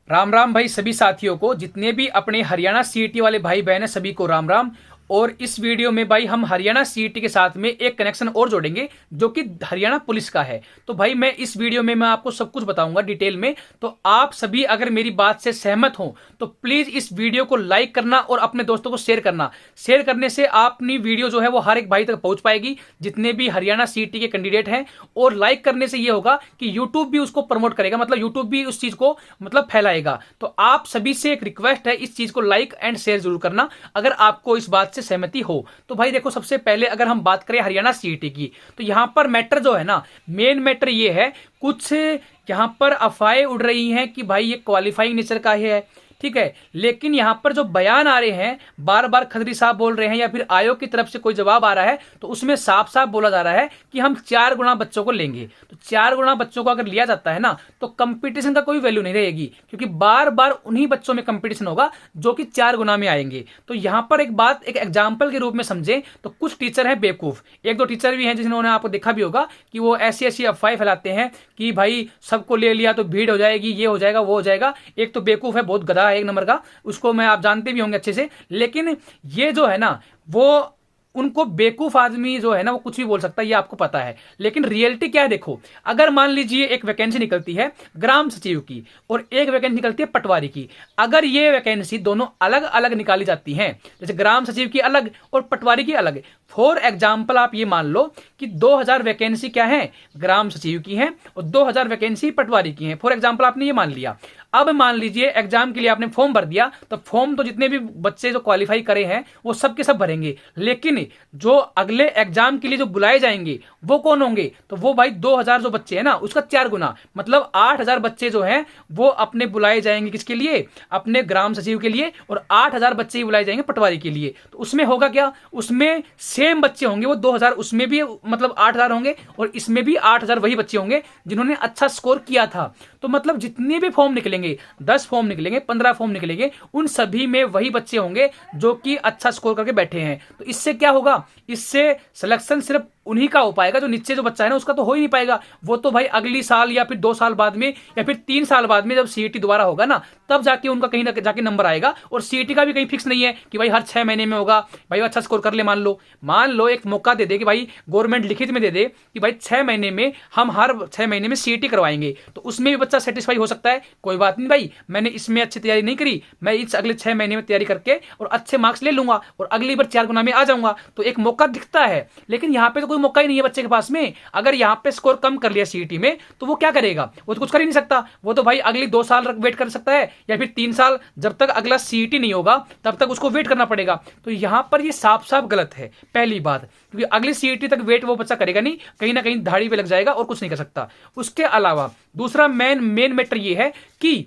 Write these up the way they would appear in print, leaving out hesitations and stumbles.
राम राम भाई सभी साथियों को, जितने भी अपने हरियाणा सीईटी वाले भाई बहन हैं सभी को राम राम। और इस वीडियो में भाई हम हरियाणा सीईटी के साथ में एक कनेक्शन और जोड़ेंगे जो कि हरियाणा पुलिस का है। तो भाई मैं इस वीडियो में मैं आपको सब कुछ बताऊंगा डिटेल में। तो आप सभी अगर मेरी बात से सहमत हो तो प्लीज इस वीडियो को लाइक करना और अपने दोस्तों को शेयर करना। शेयर करने से अपनी वीडियो जो है वो हर एक भाई तक पहुंच पाएगी, जितने भी हरियाणा सीईटी के कैंडिडेट हैं। और लाइक करने से ये होगा कि यूट्यूब भी उसको प्रमोट करेगा, मतलब यूट्यूब भी उस चीज को मतलब फैलाएगा। तो आप सभी से एक रिक्वेस्ट है, इस चीज को लाइक एंड शेयर जरूर करना अगर आपको इस बात से सहमति हो। तो भाई देखो, सबसे पहले अगर हम बात करें हरियाणा सीईटी की, तो यहां पर मैटर जो है ना, मेन मैटर ये है, कुछ यहां पर अफवाहें उड़ रही हैं कि भाई ये क्वालिफाइंग नेचर का है, ठीक है। लेकिन यहां पर जो बयान आ रहे हैं, बार बार खत्री साहब बोल रहे हैं या फिर आयोग की तरफ से कोई जवाब आ रहा है, तो उसमें साफ साफ बोला जा रहा है कि हम 4 गुना बच्चों को लेंगे। तो 4 गुना बच्चों को अगर लिया जाता है ना, तो कंपटीशन का कोई वैल्यू नहीं रहेगी, क्योंकि बार बार उन्हीं बच्चों में कंपटीशन होगा जो कि 4 गुना में आएंगे। तो यहां पर एक बात एक एग्जाम्पल के रूप में समझे तो कुछ टीचर हैं बेवकूफ, एक दो टीचर भी हैं जिन्होंने आपको देखा भी होगा कि वो ऐसी ऐसी अफवाहें फैलाते हैं कि भाई सबको ले लिया तो भीड़ हो जाएगी, ये हो जाएगा वो हो जाएगा। एक तो बेवकूफ है, बहुत गधा है एक नंबर का, उसको मैं आप जानते भी होंगे अच्छे से। लेकिन ये जो है ना, वो उनको बेवकूफ आदमी जो है ना वो कुछ भी बोल सकता है, ये आपको पता है। लेकिन रियलिटी क्या है देखो, अगर मान लीजिए एक वैकेंसी निकलती है ग्राम सचिव की और एक वैकेंसी निकलती है पटवारी की, अगर ये वैकेंसी दोनों अलग अलग निकाली जाती हैं, जैसे ग्राम सचिव की अलग और पटवारी की अलग, फॉर एग्जाम्पल आप ये मान लो कि 2000 वैकेंसी क्या है, ग्राम सचिव की है और 2000 वैकेंसी पटवारी की है। फॉर एग्जाम्पल आपने ये मान लिया। अब मान लीजिए एग्जाम के लिए आपने फॉर्म भर दिया, तो फॉर्म तो जितने भी बच्चे जो क्वालिफाई करे हैं वो सब के सब भरेंगे, लेकिन जो अगले एग्जाम के लिए जो बुलाए जाएंगे वो कौन होंगे, तो वो भाई 2000 जो बच्चे हैं ना उसका 4 गुना, मतलब 8000 बच्चे जो हैं वो अपने बुलाए जाएंगे किसके लिए, अपने ग्राम सचिव के लिए, और 8000 बच्चे ही बुलाए जाएंगे पटवारी के लिए। तो उसमें होगा क्या, उसमें सेम बच्चे होंगे, वो 2000 उसमें भी मतलब 8000 होंगे और इसमें भी 8000 वही बच्चे होंगे जिन्होंने अच्छा स्कोर किया था। तो मतलब जितने भी फॉर्म निकलेंगे, 10 फॉर्म निकलेंगे, 15 फॉर्म निकलेंगे, उन सभी में वही बच्चे होंगे जो कि अच्छा स्कोर करके बैठे हैं। तो इससे क्या होगा, इससे सिलेक्शन सिर्फ उन्हीं का हो पाएगा, जो नीचे जो बच्चा है ना उसका तो हो ही नहीं पाएगा। वो तो भाई अगली साल या फिर 2 साल बाद में या फिर 3 साल बाद में जब सीईटी दोबारा होगा ना, तब जाके उनका कहीं ना जाके नंबर आएगा। और सीईटी का भी कहीं फिक्स नहीं है कि भाई हर 6 महीने में होगा, भाई अच्छा स्कोर कर ले। मान लो एक मौका दे दे कि भाई गवर्नमेंट लिखित में दे दे कि भाई 6 महीने में हम हर 6 महीने में सीईटी करवाएंगे, तो उसमें भी बच्चा सेटिस्फाई हो सकता है। कोई बात नहीं भाई, मैंने इसमें अच्छी तैयारी नहीं करी, मैं इस अगले 6 महीने में तैयारी करके और अच्छे मार्क्स ले लूंगा और अगली बार 4 गुना में आ जाऊंगा, तो एक मौका दिखता है। लेकिन यहाँ पे तो कोई मौका ही नहीं है बच्चे के पास में। अगर यहाँ पे स्कोर कम कर लिया सीईटी में तो वो क्या करेगा, वो तो कुछ कर ही नहीं सकता। वो तो भाई अगली 2 साल वेट कर सकता है या फिर 3 साल, जब तक अगला सीईटी नहीं होगा तब तक उसको वेट करना पड़ेगा। तो यहाँ पर ये साफ साफ गलत है पहली बात, क्योंकि अगली सीईटी तक वेट वो बच्चा करेगा नहीं, कहीं ना कहीं धाड़ी पे लग जाएगा और कुछ नहीं कर सकता। उसके अलावा दूसरा मेन मैटर ये है कि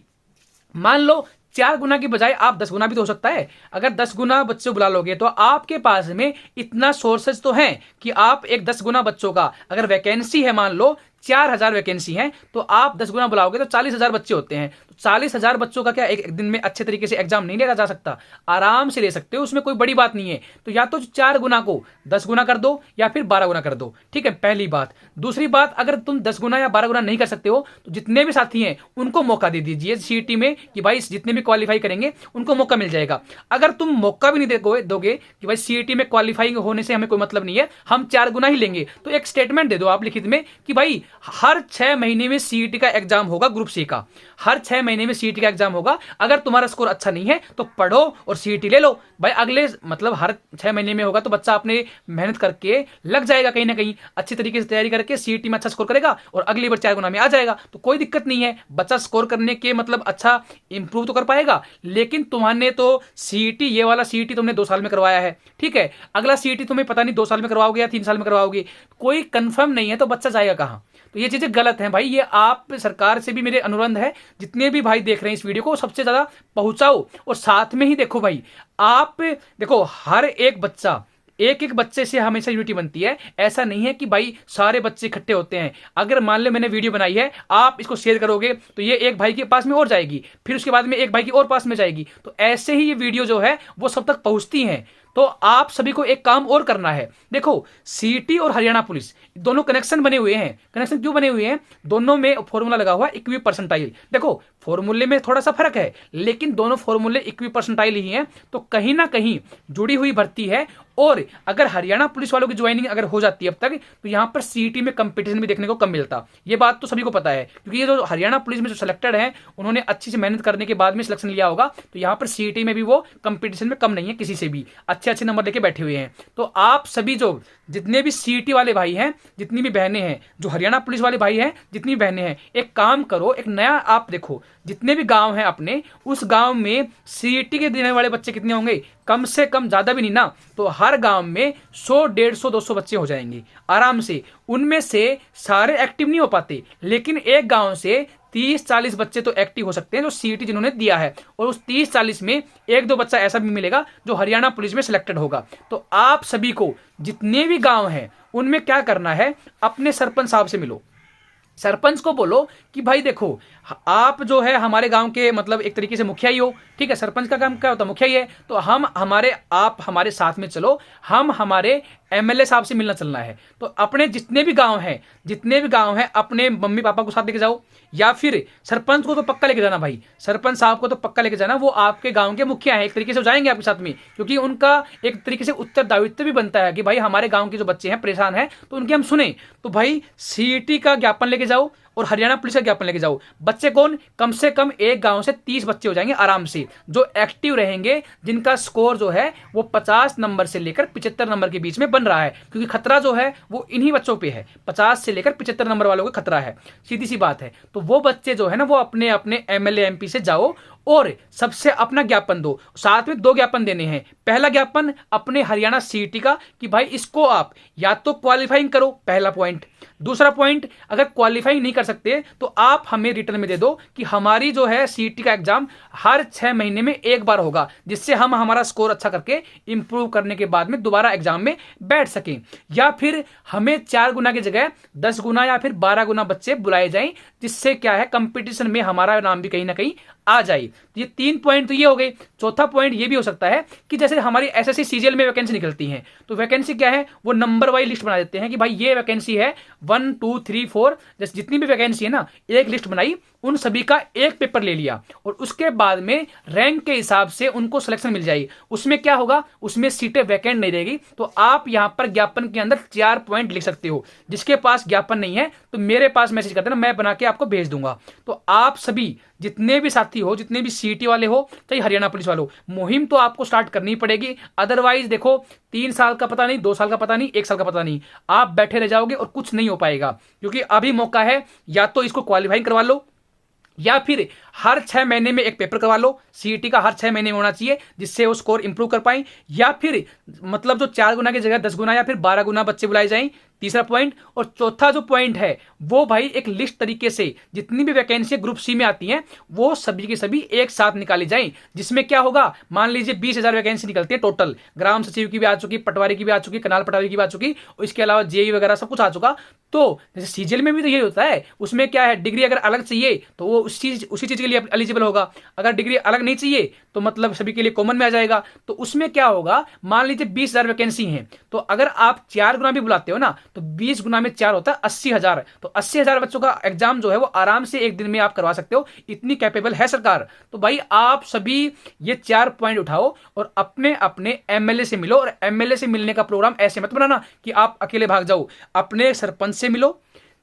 मान लो 4 गुना की बजाय आप 10 गुना भी तो हो सकता है। अगर 10 गुना बच्चे बुला लोगे तो आपके पास में इतना सोर्सेज तो हैं कि आप एक 10 गुना बच्चों का, अगर वैकेंसी है मान लो 4000 वैकेंसी है, तो आप 10 गुना बुलाओगे तो 40000 बच्चे होते हैं। तो 40000 बच्चों का क्या एक दिन में अच्छे तरीके से एग्जाम नहीं लिया जा सकता, आराम से ले सकते हो, उसमें कोई बड़ी बात नहीं है। तो या तो 4 गुना को 10 गुना कर दो या फिर 12 गुना कर दो, ठीक है, पहली बात। दूसरी बात, अगर तुम 10 गुना या 12 गुना नहीं कर सकते हो तो जितने भी साथी हैं उनको मौका दे दीजिए सीईटी में कि भाई जितने भी क्वालिफाई करेंगे उनको मौका मिल जाएगा। अगर तुम मौका भी नहीं दोगे कि भाई सीईटी में क्वालिफाइंग होने से हमें कोई मतलब नहीं है, हम 4 गुना ही लेंगे, तो एक स्टेटमेंट दे दो आप लिखित में कि भाई हर 6 महीने में सीईटी का एग्जाम होगा, ग्रुप सी का हर 6 महीने में सीईटी का एग्जाम होगा। अगर तुम्हारा स्कोर अच्छा नहीं है तो पढ़ो और सीईटी ले लो भाई। अगले मतलब हर 6 महीने में होगा तो बच्चा अपने मेहनत करके लग जाएगा, कहीं ना कहीं अच्छी तरीके से तैयारी करके सीईटी में अच्छा स्कोर करेगा और अगली बार 4 गुना में आ जाएगा। तो कोई दिक्कत नहीं है, बच्चा स्कोर करने के मतलब अच्छा इंप्रूव तो कर पाएगा। लेकिन तुम्हारे तो सीईटी, ये वाला सीईटी तुमने 2 साल में करवाया है, ठीक है, अगला सीईटी तुम्हें पता नहीं 2 साल में करवाओगे या 3 साल में करवाओगे, कोई कंफर्म नहीं है, तो बच्चा जाएगा कहां। तो ये चीजें गलत हैं भाई। ये आप सरकार से भी मेरे अनुरोध है, जितने भी भाई देख रहे हैं इस वीडियो को सबसे ज्यादा पहुंचाओ। और साथ में ही देखो भाई, आप देखो हर एक बच्चा, एक एक बच्चे से हमेशा यूनिटी बनती है। ऐसा नहीं है कि भाई सारे बच्चे इकट्ठे होते हैं। अगर मान ले मैंने वीडियो बनाई है, आप इसको शेयर करोगे तो ये एक भाई के पास में और जाएगी, फिर उसके बाद में एक भाई की और पास में जाएगी, तो ऐसे ही ये वीडियो जो है वो सब तक पहुंचती है। तो आप सभी को एक काम और करना है। देखो, सीईटी और हरियाणा पुलिस दोनों कनेक्शन बने हुए हैं। कनेक्शन क्यों बने हुए हैं? दोनों में फॉर्मूला लगा हुआ इक्वी परसेंटाइल। देखो, फॉर्मूले में थोड़ा सा फर्क है, लेकिन दोनों फॉर्मूले इक्वी परसेंटाइल ही हैं, तो कहीं ना कहीं जुड़ी हुई भर्ती है। और अगर हरियाणा पुलिस वालों की ज्वाइनिंग अगर हो जाती है अब तक, तो यहां पर सीईटी में कंपटीशन भी देखने को कम मिलता। ये बात तो सभी को पता है, क्योंकि ये जो हरियाणा पुलिस में जो सिलेक्टेड है, उन्होंने अच्छी से मेहनत करने के बाद में सिलेक्शन लिया होगा। तो यहां पर सीईटी में भी वो कंपटीशन में कम नहीं है, किसी से भी अच्छे अच्छे नंबर लेके बैठे हुए हैं। तो आप सभी जो जितने भी सीईटी वाले भाई हैं, जितनी भी बहनें हैं, जो हरियाणा पुलिस वाले भाई हैं, जितनी भी बहनें हैं, एक काम करो, एक नया आप देखो, जितने भी गांव हैं अपने, उस गांव में सीईटी के देने वाले बच्चे कितने होंगे? कम से कम, ज्यादा भी नहीं ना, तो हर गांव में 100, 150, 200 बच्चे हो जाएंगे आराम से। उनमें से सारे एक्टिव नहीं हो पाते, लेकिन एक गांव से 30-40 बच्चे तो एक्टिव हो सकते हैं जो सीईटी जिन्होंने दिया है, और उस 30-40 में एक दो बच्चा ऐसा भी मिलेगा जो हरियाणा पुलिस में सिलेक्टेड होगा। तो आप सभी को जितने भी गांव हैं उनमें क्या करना है, अपने सरपंच साहब से मिलो। सरपंच को बोलो कि भाई देखो, आप जो है हमारे गांव के मतलब एक तरीके से मुखिया ही हो, ठीक है। सरपंच का काम क्या होता है? मुखिया ही है। तो आप हमारे साथ में चलो, हम हमारे एमएलए साहब से मिलना चलना है। तो अपने जितने भी गांव हैं अपने मम्मी पापा को साथ लेके जाओ, या फिर सरपंच को तो पक्का लेके जाना भाई, सरपंच साहब को तो पक्का लेके जाना। वो आपके गांव के मुखिया हैं, एक तरीके से जाएंगे आपके साथ में, क्योंकि उनका एक तरीके से उत्तरदायित्व भी बनता है कि भाई हमारे गांव के जो बच्चे हैं परेशान हैं, तो उनकी हम सुने। तो भाई सीईटी का ज्ञापन लेके जाओ और हरियाणा पुलिस का ज्ञापन लेके जाओ। बच्चे कौन? कम से कम एक गांव से 30 बच्चे हो जाएंगे आराम से, जो एक्टिव रहेंगे, जिनका स्कोर जो है वो 50 नंबर से लेकर 75 नंबर के बीच में बन रहा है, क्योंकि खतरा जो है वो इन्हीं बच्चों पे है। 50 से लेकर 75 नंबर वालों को खतरा है, सीधी सी बात है। तो वो बच्चे जो है ना, वो अपने अपने एमएलए एमपी से जाओ और सबसे अपना ज्ञापन दो। साथ में 2 ज्ञापन देने हैं। पहला ज्ञापन अपने हरियाणा सीईटी का कि भाई इसको आप या तो क्वालिफाइंग करो, पहला पॉइंट। दूसरा पॉइंट, अगर क्वालिफाइंग नहीं कर सकते तो आप हमें रिटर्न में दे दो कि हमारी जो है सीईटी का एग्जाम हर 6 महीने में एक बार होगा, जिससे हम हमारा स्कोर अच्छा करके इंप्रूव करने के बाद में दोबारा एग्जाम में बैठ सकें। या फिर हमें 4 गुना की जगह 10 गुना या फिर 12 गुना बच्चे बुलाए जाएं, जिससे क्या है कंपटीशन में हमारा नाम भी कहीं ना कहीं आ जाए। ये 3 पॉइंट तो ये हो गए। चौथा पॉइंट ये भी हो सकता है कि जैसे हमारी एसएससी सीजीएल में वैकेंसी निकलती है, तो वैकेंसी क्या है, वो नंबर वाइज लिस्ट बना देते हैं कि भाई ये वैकेंसी है 1 2 3 4, जैसे जितनी भी वैकेंसी है ना, एक लिस्ट बनाई, उन सभी का एक पेपर ले लिया, और उसके बाद में रैंक के हिसाब से उनको सिलेक्शन मिल जाएगी। उसमें क्या होगा, उसमें सीटें वैकेंट नहीं रहेगी। तो आप यहां पर ज्ञापन के अंदर 4 पॉइंट लिख सकते हो। जिसके पास ज्ञापन नहीं है तो मेरे पास मैसेज कर देना, मैं बना के आपको भेज दूंगा। तो आप सभी जितने भी साथी हो, जितने भी सीईटी वाले हो, चाहे हरियाणा पुलिस वालों, मुहिम तो आपको स्टार्ट करनी पड़ेगी। अदरवाइज देखो, 3 साल का पता नहीं, 2 साल का पता नहीं, 1 साल का पता नहीं, आप बैठे रह जाओगे और कुछ नहीं हो पाएगा। क्योंकि अभी मौका है, या तो इसको क्वालिफाई करवा लो, या फिर हर 6 महीने में एक पेपर करवा लो। सीईटी का हर 6 महीने में होना चाहिए, जिससे वो स्कोर इंप्रूव कर पाए। या फिर मतलब जो 4 गुना की जगह 10 गुना या फिर 12 गुना बच्चे बुलाए जाएं, तीसरा पॉइंट। और चौथा जो पॉइंट है वो भाई एक लिस्ट तरीके से जितनी भी वैकेंसी ग्रुप सी में आती हैं, वो सभी की सभी एक साथ निकाली जाएं। जिसमें क्या होगा, मान लीजिए 20,000 वैकेंसी निकलती है टोटल, ग्राम सचिव की भी आ चुकी, पटवारी की भी आ चुकी, कनाल पटवारी की भी आ चुकी, और इसके अलावा जेई वगैरह सब कुछ आ चुका। तो जैसे सीजीएल में भी तो ये होता है, उसमें क्या है, डिग्री अगर अलग चाहिए तो वो उसी चीज के लिए एलिजिबल होगा। अगर डिग्री अलग नहीं चाहिए तो मतलब सभी के लिए कॉमन में आ जाएगा। तो उसमें क्या होगा, मान लीजिए 20,000 वैकेंसी है, तो अगर आप 4 गुना भी बुलाते हो ना, तो 20 गुना में 4 होता है 80,000। तो 80,000 बच्चों का एग्जाम जो है वो आराम से एक दिन में आप करवा सकते हो, इतनी कैपेबल है सरकार। तो भाई आप सभी ये 4 पॉइंट उठाओ और अपने अपने एमएलए से मिलो। और एमएलए से मिलने का प्रोग्राम ऐसे मत बनाना कि आप अकेले भाग जाओ, अपने सरपंच से मिलो।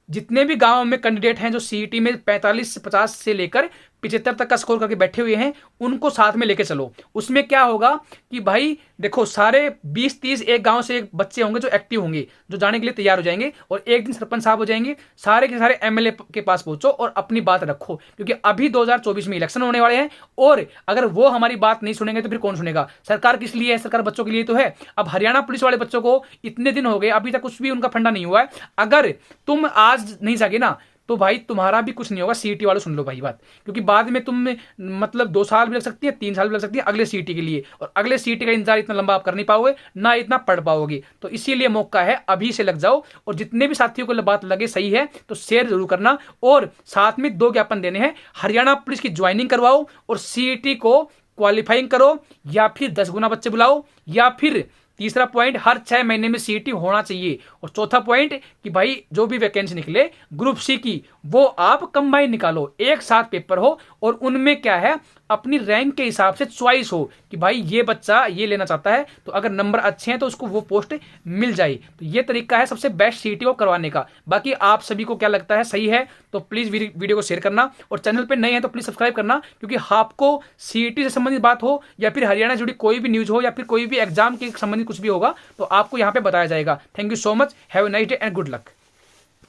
जितने भी गांव में कैंडिडेट हैं जो सीईटी में 45 से 50 से लेकर 75 तक का स्कोर करके बैठे हुए हैं, उनको साथ में लेके चलो। उसमें क्या होगा कि भाई देखो, सारे 20-30 एक गांव से एक बच्चे होंगे जो एक्टिव होंगे, जो जाने के लिए तैयार हो जाएंगे, और एक दिन सरपंच साहब हो जाएंगे। सारे के सारे एमएलए के पास पहुंचो और अपनी बात रखो, क्योंकि अभी 2024 में इलेक्शन होने वाले हैं, और अगर वो हमारी बात नहीं सुनेंगे तो फिर कौन सुनेगा। सरकार किस लिए है? सरकार बच्चों के लिए तो है। अब हरियाणा पुलिस वाले बच्चों को इतने दिन हो गए, अभी तक कुछ भी उनका फंडा नहीं हुआ है। अगर तुम आज नहीं जागे ना, तो भाई तुम्हारा भी कुछ नहीं होगा। सीईटी वालों सुन लो भाई बात, क्योंकि बाद में तुम मतलब 2 साल भी लग सकती है, 3 साल भी लग सकती है अगले सीईटी के लिए, और अगले सीईटी का इंतजार इतना लंबा आप कर नहीं पाओगे, ना इतना पढ़ पाओगे। तो इसीलिए मौका है, अभी से लग जाओ। और जितने भी साथियों को बात लगे सही है तो शेयर जरूर करना। और साथ में 2 ज्ञापन देने हैं, हरियाणा पुलिस की ज्वाइनिंग करवाओ और सीईटी को क्वालिफाइंग करो, या फिर 10 गुना बच्चे बुलाओ, या फिर तीसरा पॉइंट हर 6 महीने में सीईटी होना चाहिए। और चौथा पॉइंट कि भाई जो भी वैकेंसी निकले ग्रुप सी की वो आप कंबाइन निकालो, एक साथ पेपर हो और उनमें क्या है अपनी रैंक के हिसाब से चॉइस हो कि भाई ये बच्चा ये लेना चाहता है, तो अगर नंबर अच्छे हैं तो उसको वो पोस्ट मिल जाए। तो ये तरीका है सबसे बेस्ट सीईटी को करवाने का। बाकी आप सभी को क्या लगता है, सही है तो प्लीज वीडियो को शेयर करना, और चैनल पे नए हैं तो प्लीज सब्सक्राइब करना, क्योंकि आपको सीईटी से संबंधित बात हो या फिर हरियाणा से जुड़ी कोई भी न्यूज हो या फिर कोई भी एग्जाम के संबंधित कुछ भी होगा तो आपको यहाँ पे बताया जाएगा। Thank you so much, have a nice day and good luck.